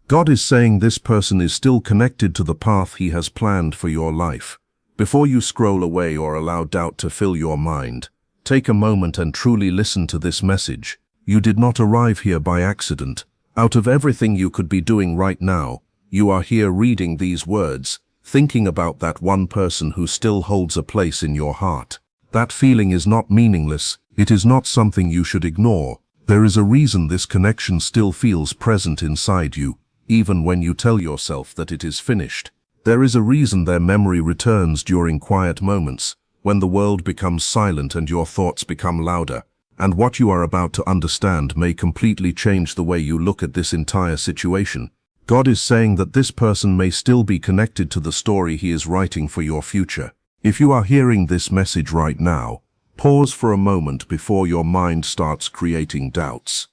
God is saying this person is still connected to the path He has planned for your life. Before you scroll away or allow doubt to fill your mind, take a moment and truly listen to this message. You did not arrive here by accident. Out of everything you could be doing right now, you are here reading these words, thinking about that one person who still holds a place in your heart. That feeling is not meaningless. It is not something you should ignore. There is a reason this connection still feels present inside you, even when you tell yourself that it is finished. There is a reason their memory returns during quiet moments, when the world becomes silent and your thoughts become louder. And what you are about to understand may completely change the way you look at this entire situation. God is saying that this person may still be connected to the story He is writing for your future. If you are hearing this message right now, pause for a moment before your mind starts creating doubts.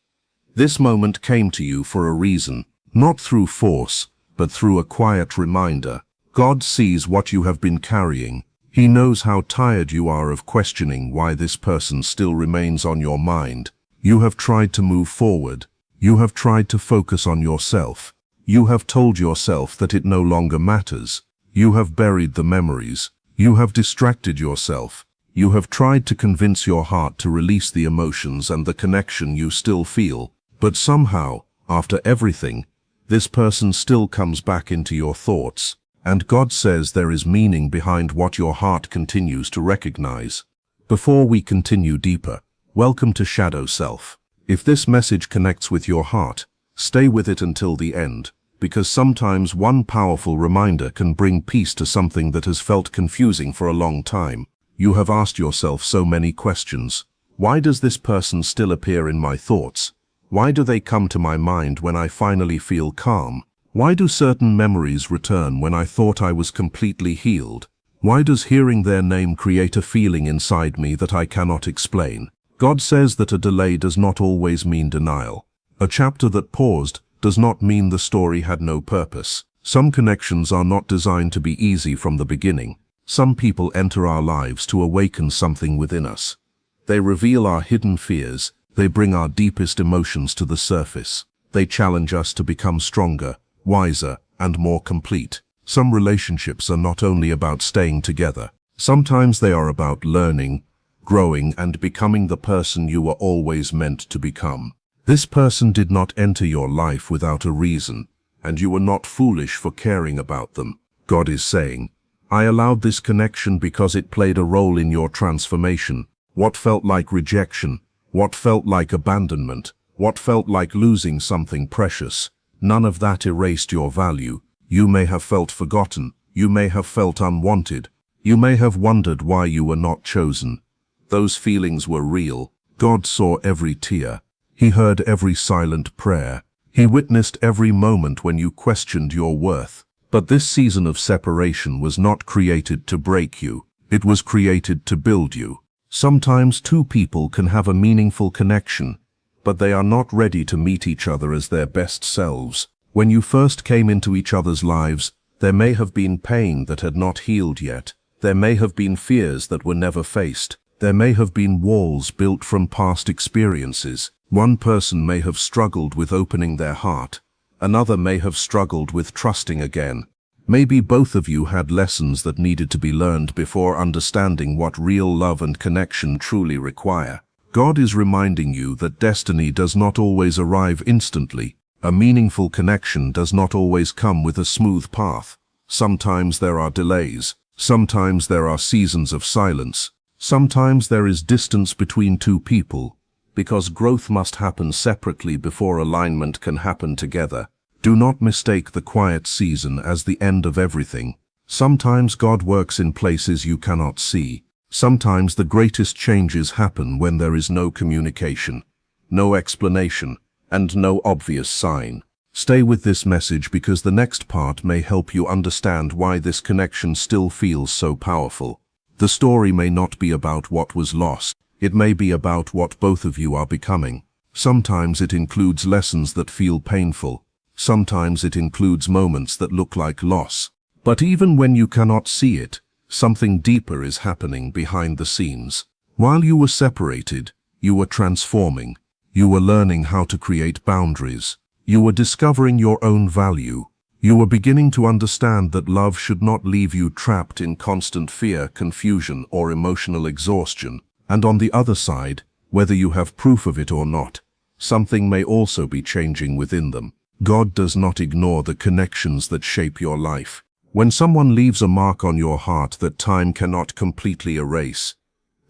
This moment came to you for a reason, not through force, but through a quiet reminder. God sees what you have been carrying. He knows how tired you are of questioning why this person still remains on your mind. You have tried to move forward. You have tried to focus on yourself. You have told yourself that it no longer matters. You have buried the memories. You have distracted yourself. You have tried to convince your heart to release the emotions and the connection you still feel. But somehow, after everything, this person still comes back into your thoughts. And God says there is meaning behind what your heart continues to recognize. Before we continue deeper, welcome to Shadow Self. If this message connects with your heart, stay with it until the end, because sometimes one powerful reminder can bring peace to something that has felt confusing for a long time. You have asked yourself so many questions. Why does this person still appear in my thoughts? Why do they come to my mind when I finally feel calm? Why do certain memories return when I thought I was completely healed? Why does hearing their name create a feeling inside me that I cannot explain? God says that a delay does not always mean denial. A chapter that paused does not mean the story had no purpose. Some connections are not designed to be easy from the beginning. Some people enter our lives to awaken something within us. They reveal our hidden fears. They bring our deepest emotions to the surface. They challenge us to become stronger, wiser, and more complete. Some relationships are not only about staying together. Sometimes they are about learning, growing, and becoming the person you were always meant to become. This person did not enter your life without a reason, and you were not foolish for caring about them. God is saying, I allowed this connection because it played a role in your transformation. What felt like rejection, what felt like abandonment, what felt like losing something precious, none of that erased your value. You may have felt forgotten. You may have felt unwanted. You may have wondered why you were not chosen. Those feelings were real. God saw every tear. He heard every silent prayer. He witnessed every moment when you questioned your worth. But this season of separation was not created to break you. It was created to build you. Sometimes two people can have a meaningful connection, but they are not ready to meet each other as their best selves. When you first came into each other's lives, there may have been pain that had not healed yet. There may have been fears that were never faced. There may have been walls built from past experiences. One person may have struggled with opening their heart. Another may have struggled with trusting again. Maybe both of you had lessons that needed to be learned before understanding what real love and connection truly require. God is reminding you that destiny does not always arrive instantly. A meaningful connection does not always come with a smooth path. Sometimes there are delays. Sometimes there are seasons of silence. Sometimes there is distance between two people, because growth must happen separately before alignment can happen together. Do not mistake the quiet season as the end of everything. Sometimes God works in places you cannot see. Sometimes the greatest changes happen when there is no communication, no explanation, and no obvious sign. Stay with this message because the next part may help you understand why this connection still feels so powerful. The story may not be about what was lost. It may be about what both of you are becoming. Sometimes it includes lessons that feel painful. Sometimes it includes moments that look like loss. But even when you cannot see it, something deeper is happening behind the scenes. While you were separated, you were transforming. You were learning how to create boundaries. You were discovering your own value. You were beginning to understand that love should not leave you trapped in constant fear, confusion, or emotional exhaustion. And on the other side, whether you have proof of it or not, something may also be changing within them. God does not ignore the connections that shape your life. When someone leaves a mark on your heart that time cannot completely erase,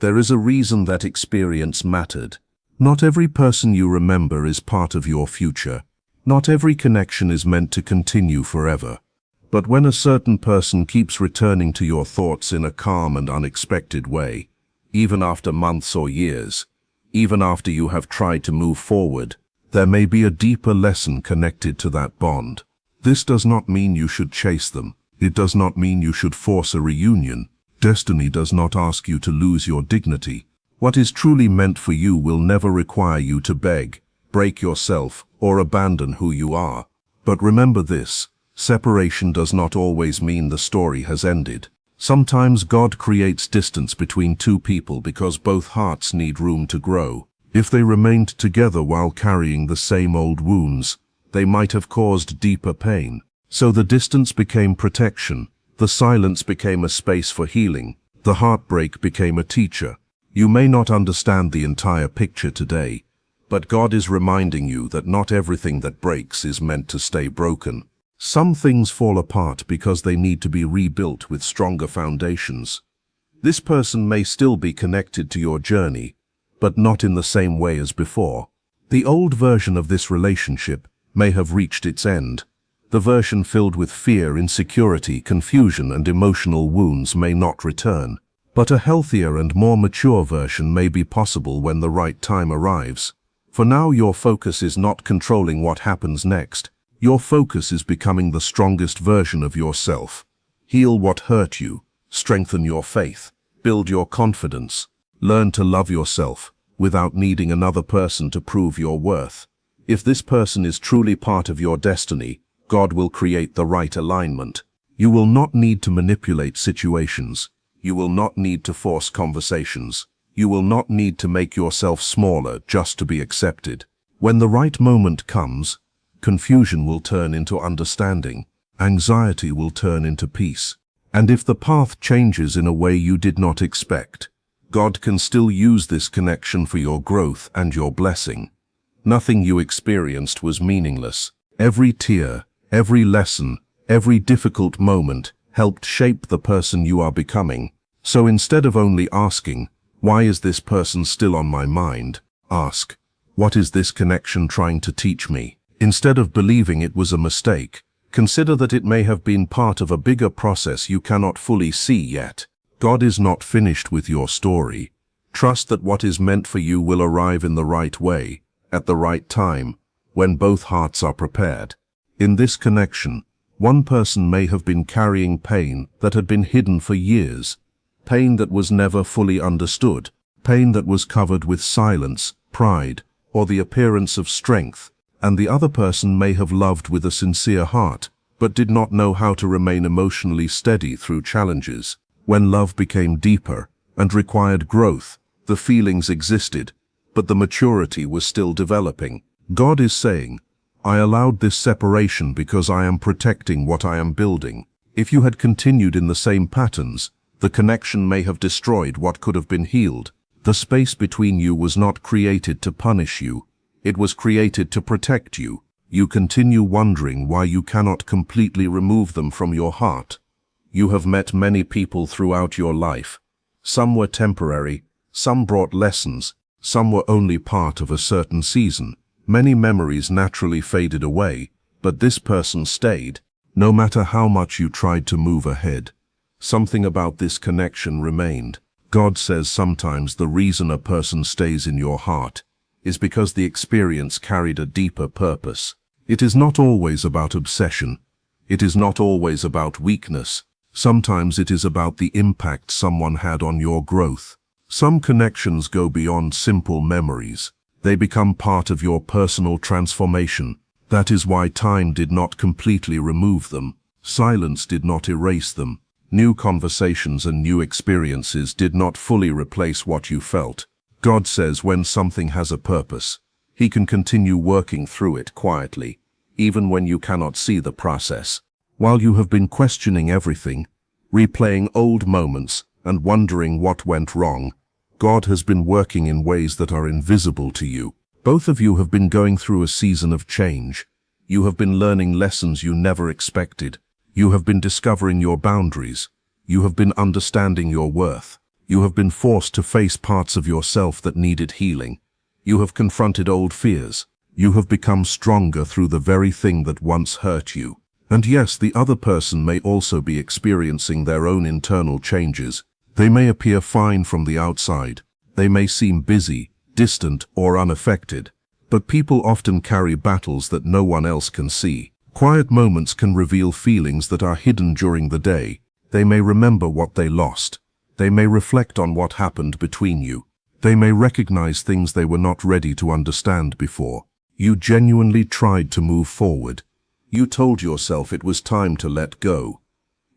there is a reason that experience mattered. Not every person you remember is part of your future. Not every connection is meant to continue forever. But when a certain person keeps returning to your thoughts in a calm and unexpected way, even after months or years, even after you have tried to move forward, there may be a deeper lesson connected to that bond. This does not mean you should chase them. It does not mean you should force a reunion. Destiny does not ask you to lose your dignity. What is truly meant for you will never require you to beg, break yourself, or abandon who you are. But remember this, separation does not always mean the story has ended. Sometimes God creates distance between two people because both hearts need room to grow. If they remained together while carrying the same old wounds, they might have caused deeper pain. So the distance became protection, the silence became a space for healing, the heartbreak became a teacher. You may not understand the entire picture today, but God is reminding you that not everything that breaks is meant to stay broken. Some things fall apart because they need to be rebuilt with stronger foundations. This person may still be connected to your journey, but not in the same way as before. The old version of this relationship may have reached its end. The version filled with fear, insecurity, confusion, and emotional wounds may not return. But a healthier and more mature version may be possible when the right time arrives. For now, your focus is not controlling what happens next. Your focus is becoming the strongest version of yourself. Heal what hurt you, strengthen your faith, build your confidence, learn to love yourself without needing another person to prove your worth. If this person is truly part of your destiny, God will create the right alignment. You will not need to manipulate situations. You will not need to force conversations. You will not need to make yourself smaller just to be accepted. When the right moment comes, confusion will turn into understanding. Anxiety will turn into peace. And if the path changes in a way you did not expect, God can still use this connection for your growth and your blessing. Nothing you experienced was meaningless. Every tear, every lesson, every difficult moment helped shape the person you are becoming. So instead of only asking, "Why is this person still on my mind?" ask, "What is this connection trying to teach me?" Instead of believing it was a mistake, consider that it may have been part of a bigger process you cannot fully see yet. God is not finished with your story. Trust that what is meant for you will arrive in the right way, at the right time, when both hearts are prepared. In this connection, one person may have been carrying pain that had been hidden for years, pain that was never fully understood, pain that was covered with silence, pride, or the appearance of strength, and the other person may have loved with a sincere heart, but did not know how to remain emotionally steady through challenges. When love became deeper and required growth, the feelings existed, but the maturity was still developing. God is saying, "I allowed this separation because I am protecting what I am building." If you had continued in the same patterns, the connection may have destroyed what could have been healed. The space between you was not created to punish you. It was created to protect you. You continue wondering why you cannot completely remove them from your heart. You have met many people throughout your life. Some were temporary, some brought lessons, some were only part of a certain season. Many memories naturally faded away, but this person stayed. No matter how much you tried to move ahead, something about this connection remained. God says sometimes the reason a person stays in your heart is because the experience carried a deeper purpose. It is not always about obsession. It is not always about weakness. Sometimes it is about the impact someone had on your growth. Some connections go beyond simple memories. They become part of your personal transformation. That is why time did not completely remove them. Silence did not erase them. New conversations and new experiences did not fully replace what you felt. God says when something has a purpose, He can continue working through it quietly. even when you cannot see the process. While you have been questioning everything, replaying old moments, and wondering what went wrong, God has been working in ways that are invisible to you. Both of you have been going through a season of change. You have been learning lessons you never expected. You have been discovering your boundaries. You have been understanding your worth. You have been forced to face parts of yourself that needed healing. You have confronted old fears. You have become stronger through the very thing that once hurt you. And yes, the other person may also be experiencing their own internal changes. They may appear fine from the outside. They may seem busy, distant, or unaffected. But people often carry battles that no one else can see. Quiet moments can reveal feelings that are hidden during the day. They may remember what they lost. They may reflect on what happened between you. They may recognize things they were not ready to understand before. You genuinely tried to move forward. You told yourself it was time to let go.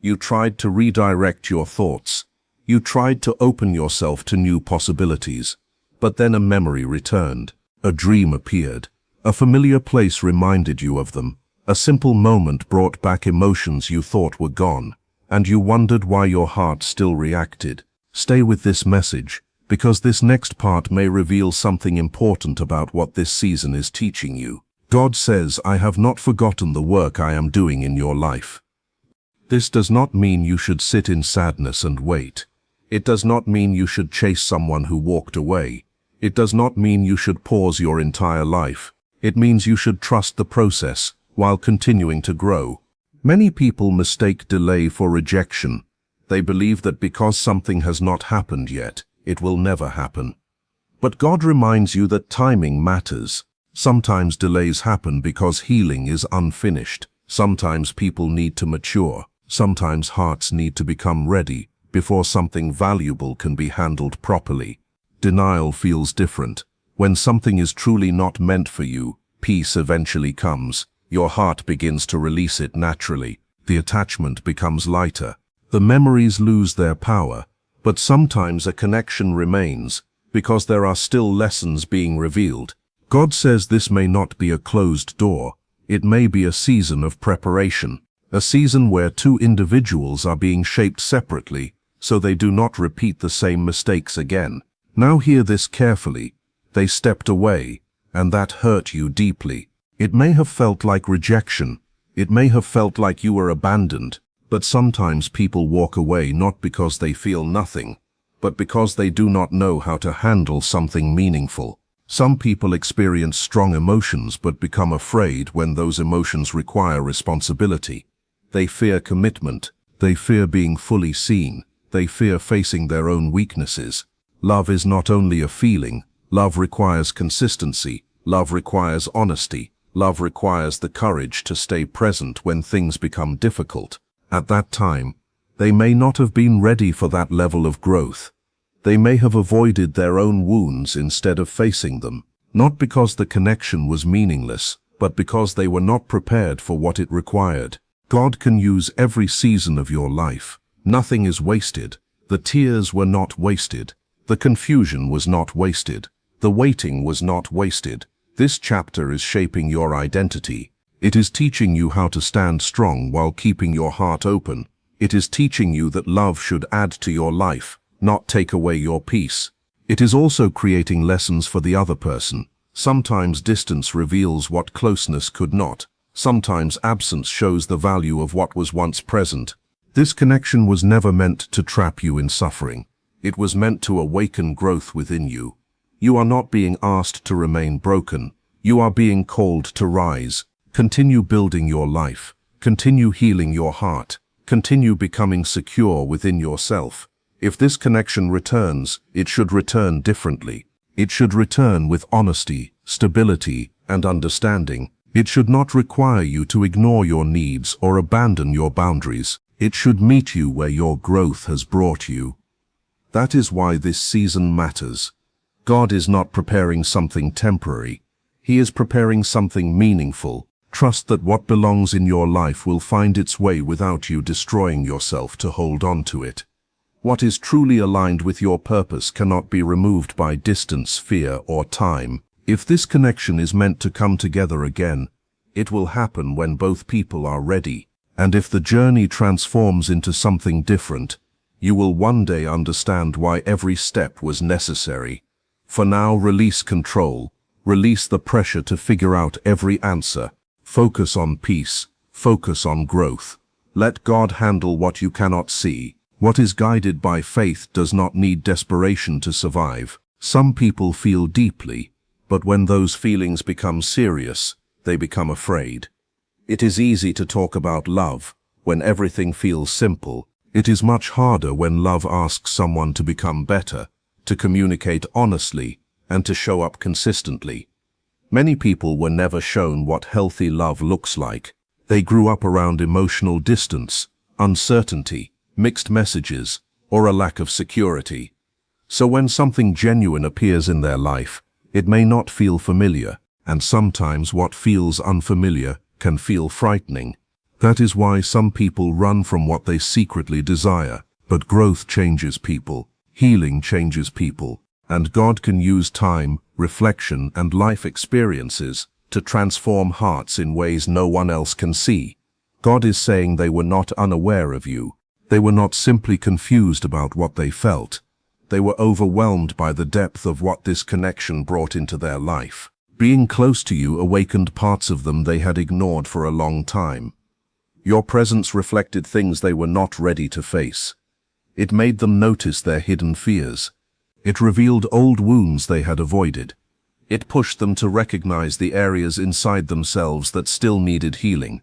You tried to redirect your thoughts. You tried to open yourself to new possibilities. But then a memory returned. A dream appeared. A familiar place reminded you of them. A simple moment brought back emotions you thought were gone. And you wondered why your heart still reacted. Stay with this message, because this next part may reveal something important about what this season is teaching you. God says, "I have not forgotten the work I am doing in your life." This does not mean you should sit in sadness and wait. It does not mean you should chase someone who walked away. It does not mean you should pause your entire life. It means you should trust the process while continuing to grow. Many people mistake delay for rejection. They believe that because something has not happened yet, it will never happen. But God reminds you that timing matters. Sometimes delays happen because healing is unfinished. Sometimes people need to mature. Sometimes hearts need to become ready before something valuable can be handled properly. Denial feels different. When something is truly not meant for you, peace eventually comes. Your heart begins to release it naturally. The attachment becomes lighter. The memories lose their power. But sometimes a connection remains because there are still lessons being revealed. God says this may not be a closed door. It may be a season of preparation. A season where two individuals are being shaped separately so they do not repeat the same mistakes again. Now hear this carefully. They stepped away, and that hurt you deeply. It may have felt like rejection. It may have felt like you were abandoned. But sometimes people walk away not because they feel nothing, but because they do not know how to handle something meaningful. Some people experience strong emotions but become afraid when those emotions require responsibility. They fear commitment. They fear being fully seen. They fear facing their own weaknesses. Love is not only a feeling. Love requires consistency. Love requires honesty. Love requires the courage to stay present when things become difficult. At that time, they may not have been ready for that level of growth. They may have avoided their own wounds instead of facing them, not because the connection was meaningless, but because they were not prepared for what it required. God can use every season of your life. Nothing is wasted. The tears were not wasted. The confusion was not wasted. The waiting was not wasted. This chapter is shaping your identity. It is teaching you how to stand strong while keeping your heart open. It is teaching you that love should add to your life, not take away your peace. It is also creating lessons for the other person. Sometimes distance reveals what closeness could not. Sometimes absence shows the value of what was once present. This connection was never meant to trap you in suffering. It was meant to awaken growth within you. You are not being asked to remain broken. You are being called to rise. Continue building your life. Continue healing your heart. Continue becoming secure within yourself. If this connection returns, it should return differently. It should return with honesty, stability, and understanding. It should not require you to ignore your needs or abandon your boundaries. It should meet you where your growth has brought you. That is why this season matters. God is not preparing something temporary. He is preparing something meaningful. Trust that what belongs in your life will find its way without you destroying yourself to hold on to it. What is truly aligned with your purpose cannot be removed by distance, fear, or time. If this connection is meant to come together again, It will happen when both people are ready. And if the journey transforms into something different, you will one day understand why every step was necessary. For now, release control. Release the pressure to figure out every answer. Focus on peace. Focus on growth. Let God handle what you cannot see. What is guided by faith does not need desperation to survive. Some people feel deeply, but when those feelings become serious, they become afraid. It is easy to talk about love when everything feels simple. It is much harder when love asks someone to become better, to communicate honestly, and to show up consistently. Many people were never shown what healthy love looks like. They grew up around emotional distance, uncertainty, mixed messages, or a lack of security. So when something genuine appears in their life, it may not feel familiar, and sometimes what feels unfamiliar can feel frightening. That is why some people run from what they secretly desire. But growth changes people, healing changes people, and God can use time, reflection, and life experiences to transform hearts in ways no one else can see. God is saying they were not unaware of you. They were not simply confused about what they felt. They were overwhelmed by the depth of what this connection brought into their life. Being close to you awakened parts of them they had ignored for a long time. Your presence reflected things they were not ready to face. It made them notice their hidden fears. It revealed old wounds they had avoided. It pushed them to recognize the areas inside themselves that still needed healing.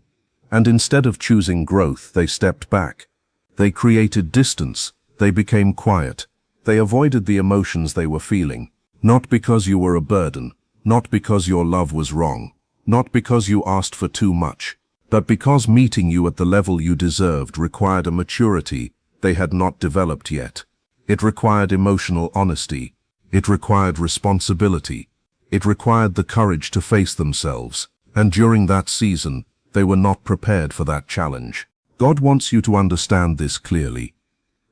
And instead of choosing growth, they stepped back. They created distance. They became quiet. They avoided the emotions they were feeling. Not because you were a burden. Not because your love was wrong. Not because you asked for too much. But because meeting you at the level you deserved required a maturity they had not developed yet. It required emotional honesty. It required responsibility. It required the courage to face themselves. And during that season, they were not prepared for that challenge. God wants you to understand this clearly.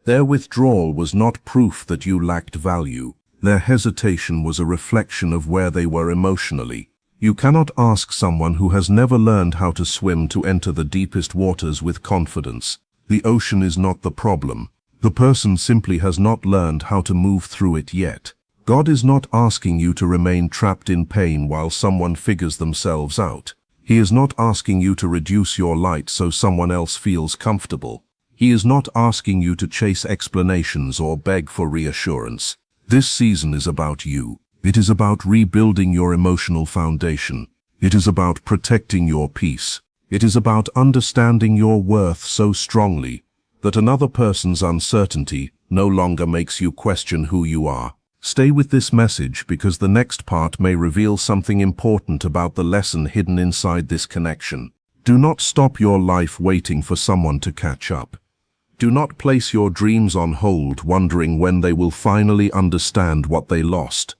Their withdrawal was not proof that you lacked value. Their hesitation was a reflection of where they were emotionally. You cannot ask someone who has never learned how to swim to enter the deepest waters with confidence. The ocean is not the problem. The person simply has not learned how to move through it yet. God is not asking you to remain trapped in pain while someone figures themselves out. He is not asking you to reduce your light so someone else feels comfortable. He is not asking you to chase explanations or beg for reassurance. This season is about you. It is about rebuilding your emotional foundation. It is about protecting your peace. It is about understanding your worth so strongly that another person's uncertainty no longer makes you question who you are. Stay with this message because the next part may reveal something important about the lesson hidden inside this connection. Do not stop your life waiting for someone to catch up. Do not place your dreams on hold wondering when they will finally understand what they lost.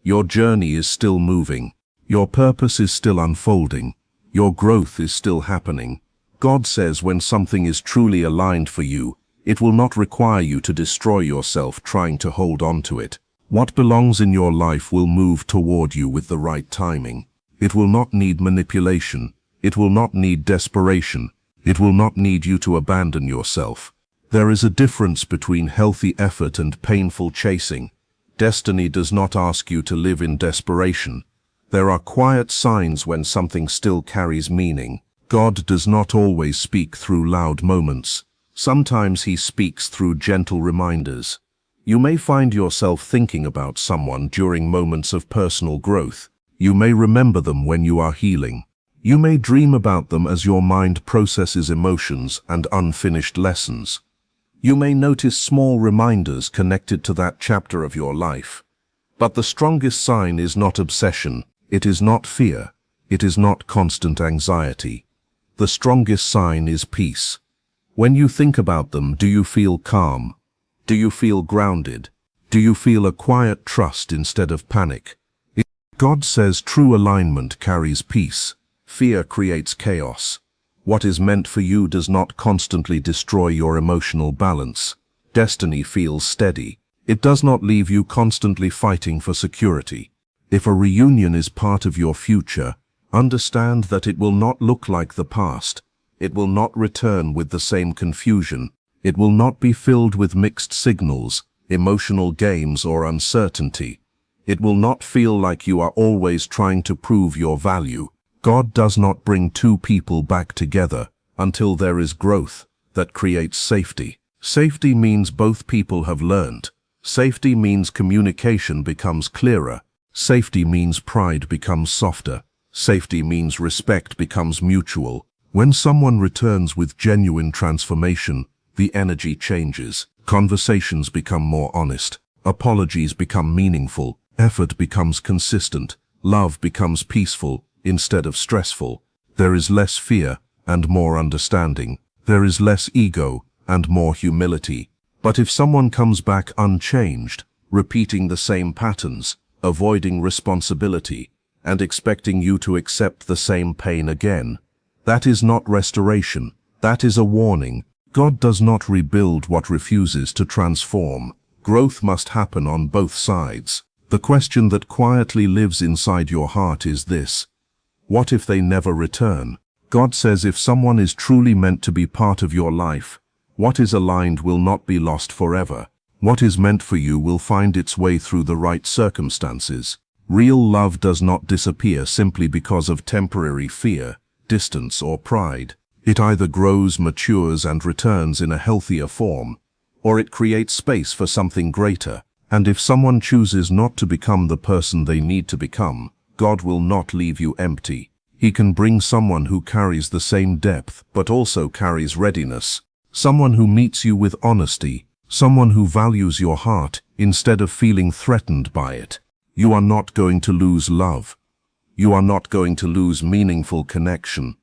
Your journey is still moving. Your purpose is still unfolding. Your growth is still happening. God says when something is truly aligned for you, it will not require you to destroy yourself trying to hold on to it. What belongs in your life will move toward you with the right timing. It will not need manipulation. It will not need desperation. It will not need you to abandon yourself. There is a difference between healthy effort and painful chasing. Destiny does not ask you to live in desperation. There are quiet signs when something still carries meaning. God does not always speak through loud moments. Sometimes he speaks through gentle reminders. You may find yourself thinking about someone during moments of personal growth. You may remember them when you are healing. You may dream about them as your mind processes emotions and unfinished lessons. You may notice small reminders connected to that chapter of your life. But the strongest sign is not obsession. It is not fear. It is not constant anxiety. The strongest sign is peace. When you think about them, do you feel calm? Do you feel grounded? Do you feel a quiet trust instead of panic? God says true alignment carries peace. Fear creates chaos. What is meant for you does not constantly destroy your emotional balance. Destiny feels steady. It does not leave you constantly fighting for security. If a reunion is part of your future, Understand that it will not look like the past. It will not return with the same confusion. It will not be filled with mixed signals, emotional games, or uncertainty. It will not feel like you are always trying to prove your value. God does not bring two people back together until there is growth that creates safety. Safety means both people have learned. Safety means communication becomes clearer. Safety means pride becomes softer. Safety means respect becomes mutual. When someone returns with genuine transformation, the energy changes. Conversations become more honest. Apologies become meaningful. Effort becomes consistent. Love becomes peaceful instead of stressful. There is less fear and more understanding. There is less ego and more humility. But if someone comes back unchanged, repeating the same patterns, avoiding responsibility, and expecting you to accept the same pain again, that is not restoration. That is a warning. God does not rebuild what refuses to transform. Growth must happen on both sides. The question that quietly lives inside your heart is this: what if they never return? God says if someone is truly meant to be part of your life, what is aligned will not be lost forever. What is meant for you will find its way through the right circumstances. Real love does not disappear simply because of temporary fear, distance, or pride. It either grows, matures, and returns in a healthier form, or it creates space for something greater. And if someone chooses not to become the person they need to become, God will not leave you empty. He can bring someone who carries the same depth but also carries readiness. Someone who meets you with honesty. Someone who values your heart instead of feeling threatened by it. You are not going to lose love. You are not going to lose meaningful connection.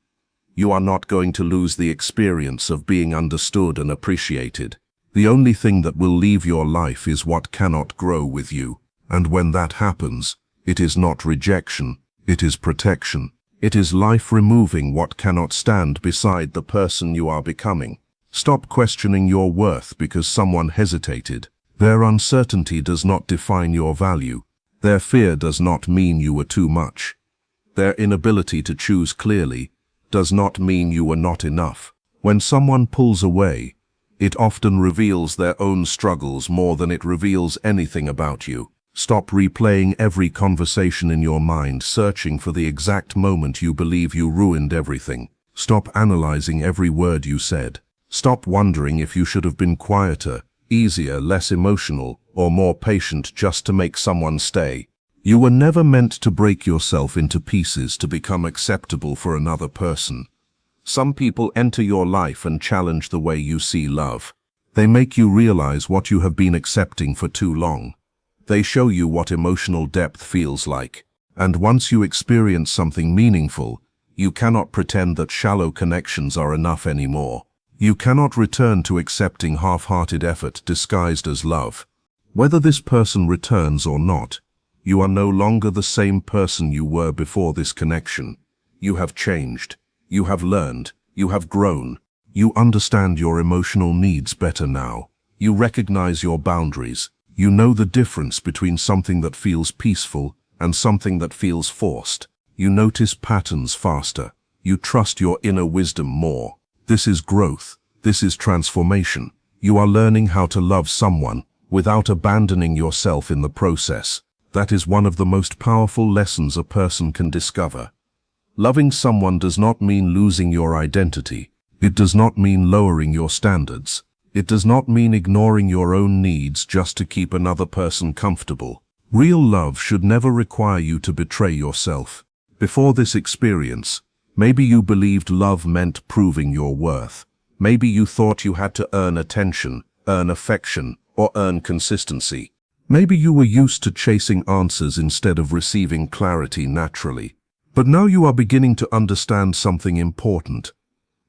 You are not going to lose the experience of being understood and appreciated. The only thing that will leave your life is what cannot grow with you. And when that happens, it is not rejection, it is protection. It is life removing what cannot stand beside the person you are becoming. Stop questioning your worth because someone hesitated. Their uncertainty does not define your value. Their fear does not mean you were too much. Their inability to choose clearly does not mean you were not enough. When someone pulls away, it often reveals their own struggles more than it reveals anything about you. Stop replaying every conversation in your mind, searching for the exact moment you believe you ruined everything. Stop analyzing every word you said. Stop wondering if you should have been quieter, easier, less emotional, or more patient just to make someone stay. You were never meant to break yourself into pieces to become acceptable for another person. Some people enter your life and challenge the way you see love. They make you realize what you have been accepting for too long. They show you what emotional depth feels like. And once you experience something meaningful, you cannot pretend that shallow connections are enough anymore. You cannot return to accepting half-hearted effort disguised as love. Whether this person returns or not, you are no longer the same person you were before this connection. You have changed. You have learned. You have grown. You understand your emotional needs better now. You recognize your boundaries. You know the difference between something that feels peaceful and something that feels forced. You notice patterns faster. You trust your inner wisdom more. This is growth. This is transformation. You are learning how to love someone without abandoning yourself in the process. That is one of the most powerful lessons a person can discover. Loving someone does not mean losing your identity. It does not mean lowering your standards. It does not mean ignoring your own needs just to keep another person comfortable. Real love should never require you to betray yourself. Before this experience, maybe you believed love meant proving your worth. Maybe you thought you had to earn attention, earn affection, or earn consistency. Maybe you were used to chasing answers instead of receiving clarity naturally. But now you are beginning to understand something important.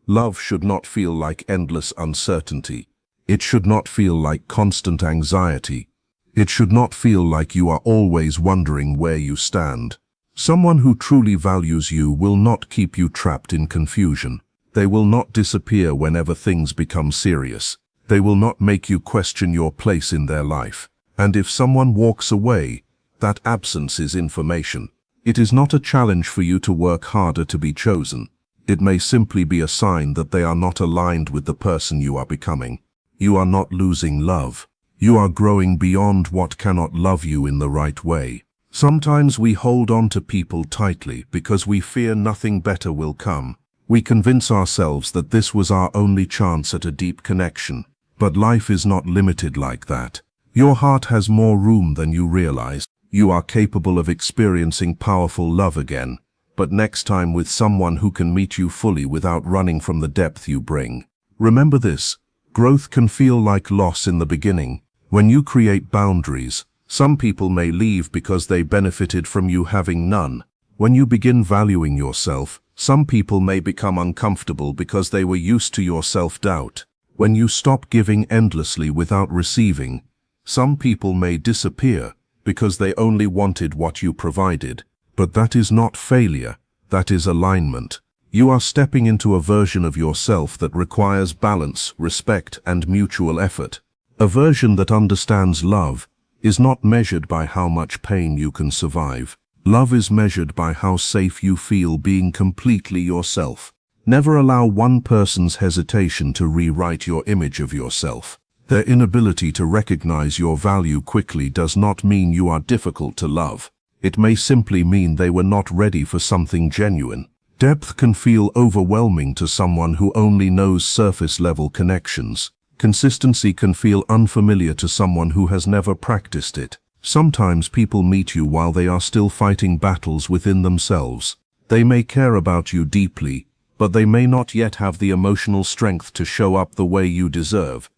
Love should not feel like endless uncertainty. It should not feel like constant anxiety. It should not feel like you are always wondering where you stand. Someone who truly values you will not keep you trapped in confusion. They will not disappear whenever things become serious. They will not make you question your place in their life. And if someone walks away, that absence is information. It is not a challenge for you to work harder to be chosen. It may simply be a sign that they are not aligned with the person you are becoming. You are not losing love. You are growing beyond what cannot love you in the right way. Sometimes we hold on to people tightly because we fear nothing better will come. We convince ourselves that this was our only chance at a deep connection. But life is not limited like that. Your heart has more room than you realize. You are capable of experiencing powerful love again, but next time with someone who can meet you fully without running from the depth you bring. Remember this, growth can feel like loss in the beginning. When you create boundaries, some people may leave because they benefited from you having none. When you begin valuing yourself, some people may become uncomfortable because they were used to your self-doubt. When you stop giving endlessly without receiving, some people may disappear because they only wanted what you provided. But that is not failure, that is alignment. You are stepping into a version of yourself that requires balance, respect, and mutual effort. A version that understands love is not measured by how much pain you can survive. Love is measured by how safe you feel being completely yourself. Never allow one person's hesitation to rewrite your image of yourself. Their inability to recognize your value quickly does not mean you are difficult to love. It may simply mean they were not ready for something genuine. Depth can feel overwhelming to someone who only knows surface-level connections. Consistency can feel unfamiliar to someone who has never practiced it. Sometimes people meet you while they are still fighting battles within themselves. They may care about you deeply, but they may not yet have the emotional strength to show up the way you deserve.